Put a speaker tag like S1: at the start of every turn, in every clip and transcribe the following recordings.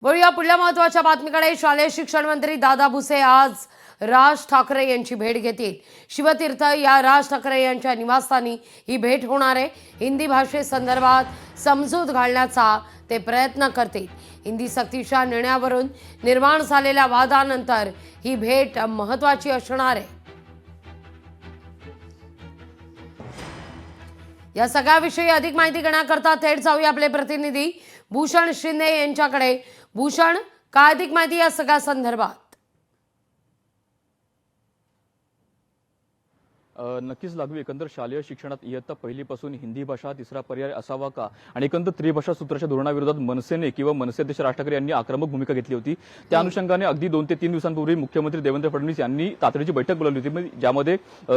S1: वळूया पुढल्या महत्त्वाच्या बातमीकडे। शालेय शिक्षण मंत्री दादा भुसे आज राज ठाकरे यांची भेट घेतील। शिवतीर्थ या राज ठाकरे यांच्या निवासस्थानी ही भेट होणार आहे। हिंदी भाषेसंदर्भात समजूत घालण्याचा ते प्रयत्न करतील। हिंदी सक्तीच्या निर्णयावरून निर्माण झालेल्या वादानंतर ही भेट महत्त्वाची असणार आहे। या सगळ्याविषयी अधिक माहिती घेण्याकरता थेट जाऊया आपले प्रतिनिधी भूषण शिंदे यांच्याकडे। भूषण, काय अधिक माहिती या सगळ्या संदर्भात?
S2: नक्कीच लागू। एकंदर शालेय शिक्षणात इयत्ता पहिलीपासून हिंदी भाषा तिसरा पर्याय असावा का आणि एकंदर त्रिभाषा सूत्राच्या धोरणाविरोधात मनसेने किंवा मनसे अध्यक्ष राज ठाकरे यांनी आक्रमक भूमिका घेतली होती। त्या अनुषंगाने अगदी 2 ते 3 दिवसांपूर्वी मुख्यमंत्री देवेंद्र फडणवीस यांनी तातडीची बैठक बोलावली होती, ज्यामध्ये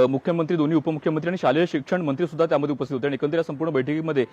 S2: मुख्यमंत्री, दोन्ही उपमुख्यमंत्री आणि शालेय शिक्षण मंत्री सुद्धा त्यामध्ये उपस्थित होते। आणि एकंदर या संपूर्ण बैठकीमध्ये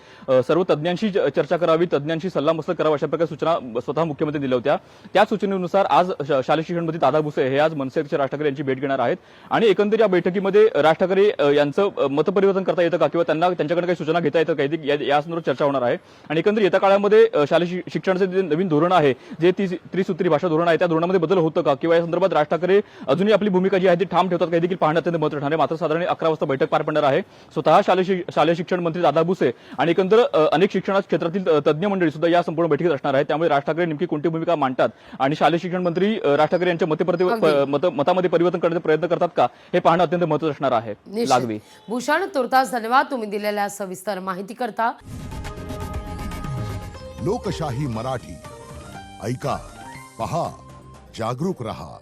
S2: सर्व तज्ञांशी चर्चा करावी, तज्ञांशी सल्लामसलत करावा अशा प्रकारे सूचना स्वतः मुख्यमंत्री दिल्या होत्या। त्या सूचनेनुसार आज शालेय शिक्षण मंत्री दादा भुसे हे आज मनसे अध्यक्ष राज ठाकरे यांची भेट घेणार आहेत। आणि एकंदर या बैठकीमध्ये राज ठाकरे यांचं मतपरिवर्तन करता येतं का किंवा त्यांच्याकडे काही सूचना घेता येतं का या संदर्भात चर्चा होणार आहे। आणि एकंदर येत्या काळामध्ये शालेय शिक्षणाचे जे नवीन धोरण आहे, जे त्रिसूत्री भाषा धोरण आहे, त्या धोरणामध्ये बदल होतं का किंवा या संदर्भात राज ठाकरे अजूनही आपली भूमिका जी आहे ती ठाम ठेवतात, काही देखील पाहणं अत्यंत महत्त्वाचं ठरणार आहे। मात्र साधारण 11 वाजता बैठक पार पडणार आहे। स्वतः शालेय शिक्षण मंत्री दादा भुसे आणि एकंदर अनेक शिक्षण क्षेत्रातील तज्ञ मंडळी सुद्धा या संपूर्ण बैठकीत असणार आहे। त्यामुळे राज ठाकरे नेमकी कोणती भूमिका मांडतात आणि शालेय शिक्षण मंत्री राज ठाकरे यांच्या मतामध्ये परिवर्तन करण्याचा प्रयत्न करतात का, हे पाहणं अत्यंत महत्त्वाचं असणार आहे। लागवी
S1: भूषण, तुर्तास धन्यवाद तुम्ही दिलेल्या सविस्तर माहिती करता।
S3: लोकशाही मराठी ऐका, पहा, जागरूक रहा।